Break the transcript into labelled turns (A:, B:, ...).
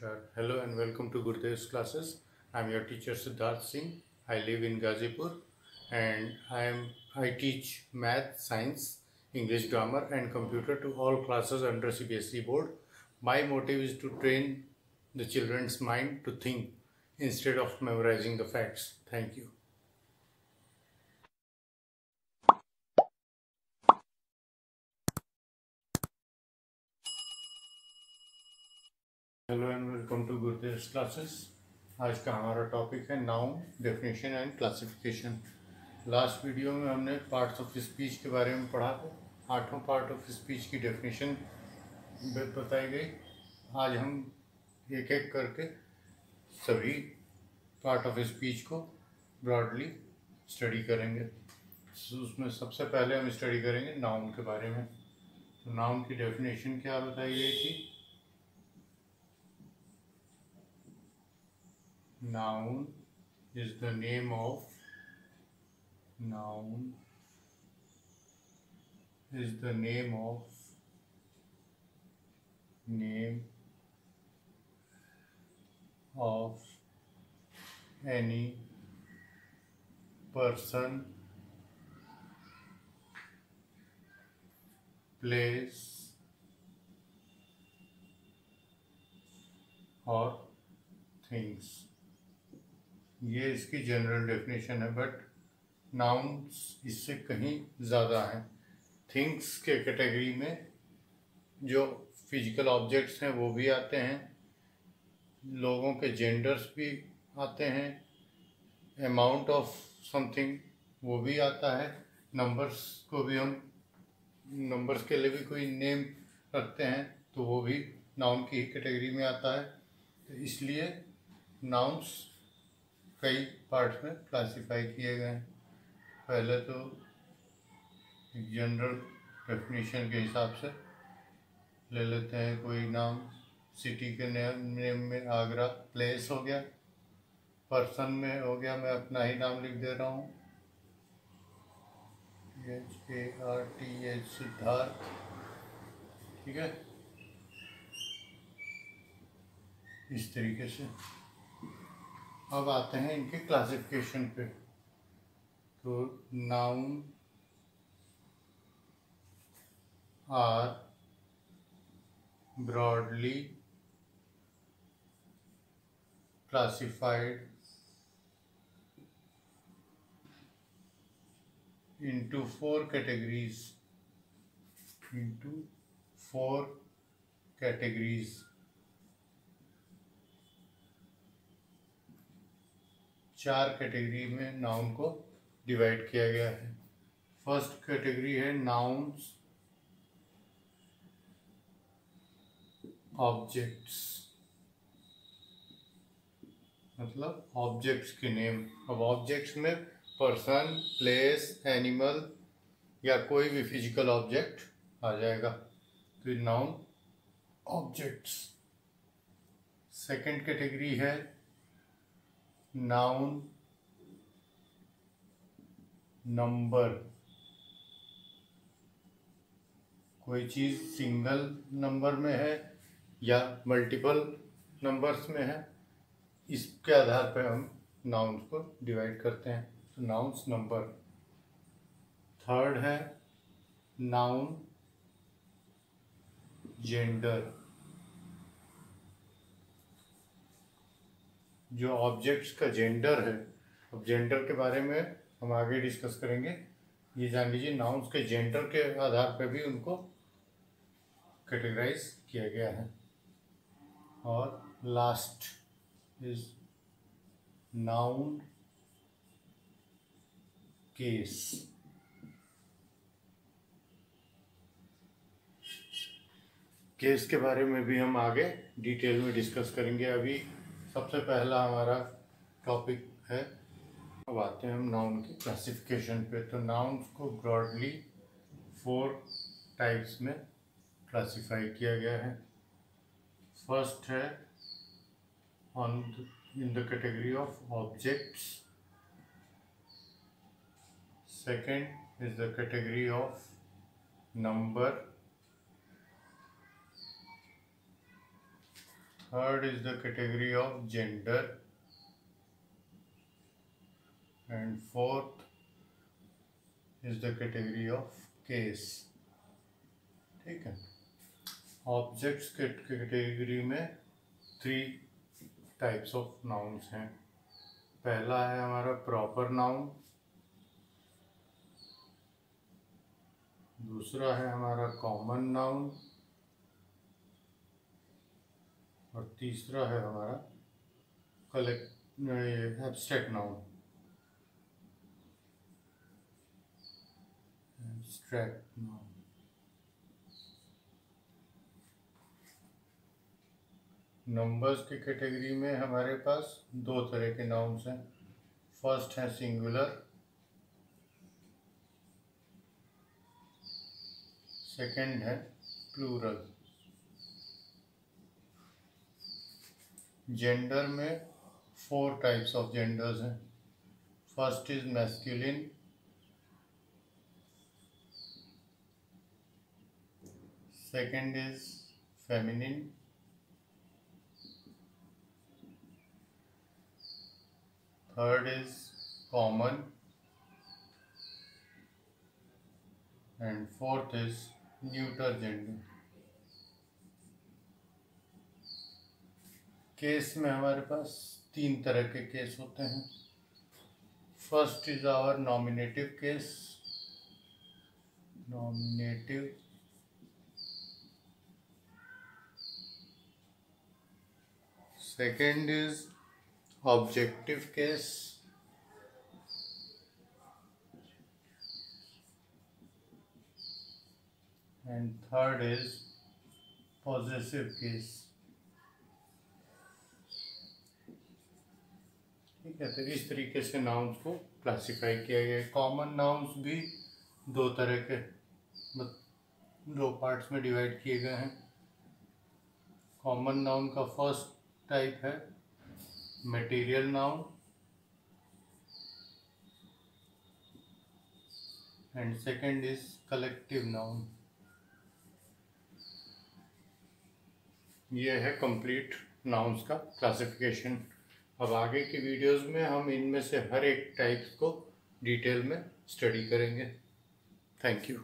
A: Namaskar. Hello and welcome to Gurdev's classes. I'm your teacher Siddharth Singh. I live in Gazipur and I teach math, science, English grammar and computer to all classes under CBSE board. My motive is to train the children's mind to think instead of memorizing the facts. Thank you. Hello and welcome to Gurudev's classes. आज का हमारा topic है noun, definition and classification. Last video में हमने parts of speech के बारे में पढ़ा था। 8वां पार्ट ऑफ स्पीच की डेफिनेशन बताई गई। आज हम एक एक करके सभी पार्ट ऑफ स्पीच को ब्रॉडली स्टडी करेंगे। उसमें सबसे पहले हम स्टडी करेंगे नाउन के बारे में। तो नाउन की डेफिनेशन क्या बताई गई थी? Noun is the name of any person, place or things। ये इसकी जनरल डेफिनेशन है, बट नाउन्स इससे कहीं ज़्यादा हैं। थिंग्स के कैटेगरी में जो फिजिकल ऑब्जेक्ट्स हैं वो भी आते हैं, लोगों के जेंडर्स भी आते हैं, अमाउंट ऑफ समथिंग वो भी आता है, नंबर्स को भी हम नंबर्स के लिए भी कोई नेम रखते हैं तो वो भी नाउन की कैटेगरी में आता है। तो इसलिए नाउन्स कई पार्ट्स में क्लासिफाई किए गए हैं। पहले तो जनरल डेफिनेशन के हिसाब से ले लेते हैं कोई नाम। सिटी के नेम में आगरा प्लेस हो गया, पर्सन में हो गया, मैं अपना ही नाम लिख दे रहा हूँ, SARTH सिद्धार्थ। ठीक है, इस तरीके से। अब आते हैं इनके क्लासिफिकेशन पे। तो noun are broadly classified into four categories। चार कैटेगरी में नाउन को डिवाइड किया गया है। फर्स्ट कैटेगरी है नाउन्स ऑब्जेक्ट्स, मतलब ऑब्जेक्ट्स के नेम। अब ऑब्जेक्ट्स में पर्सन, प्लेस, एनिमल या कोई भी फिजिकल ऑब्जेक्ट आ जाएगा, तो नाउन ऑब्जेक्ट्स। सेकंड कैटेगरी है नाउन नंबर। कोई चीज़ सिंगल नंबर में है या मल्टीपल नंबर्स में है, इसके आधार पर हम नाउन्स को डिवाइड करते हैं। तो नाउन्स नंबर। थर्ड है नाउन जेंडर। जो ऑब्जेक्ट्स का जेंडर है, अब जेंडर के बारे में हम आगे डिस्कस करेंगे। ये जान लीजिए नाउन्स के जेंडर के आधार पर भी उनको कैटेगराइज किया गया है। और last is noun case. Case के बारे में भी हम आगे डिटेल में डिस्कस करेंगे। अभी सबसे पहला हमारा टॉपिक है, अब आते हैं हम नाउन की क्लासिफिकेशन पे। तो नाउन्स को ब्रॉडली 4 टाइप्स में क्लासिफाई किया गया है। फर्स्ट है in the category of objects. Second is the category of number. Third is the category of gender, and fourth is the category of case. ठीक है। ऑब्जेक्ट्स के कैटेगरी में 3 टाइप्स ऑफ नाउन्स हैं। पहला है हमारा प्रॉपर नाउन, दूसरा है हमारा कॉमन नाउन, और तीसरा है हमारा abstract noun. Abstract noun. Numbers की कैटेगरी में हमारे पास 2 तरह के नाउन्स हैं। फर्स्ट है सिंगुलर, सेकंड है प्लूरल। जेंडर में 4 टाइप्स ऑफ जेंडर्स हैं। First is masculine, second is feminine, third is common, and fourth is neuter gender. Case में हमारे पास 3 तरह के केस होते हैं। First is our nominative case, nominative. Second is objective case, and third is possessive case. ठीक है, तो इस तरीके से नाउन्स को क्लासिफाई किया गया है। कॉमन नाउन्स भी 2 तरह के 2 पार्ट्स में डिवाइड किए गए हैं। कॉमन नाउन का फर्स्ट टाइप है material noun, and second is collective noun. ये है कंप्लीट नाउन्स का क्लासिफिकेशन। अब आगे की वीडियोस में हम इनमें से हर एक टाइप को डिटेल में स्टडी करेंगे। Thank you.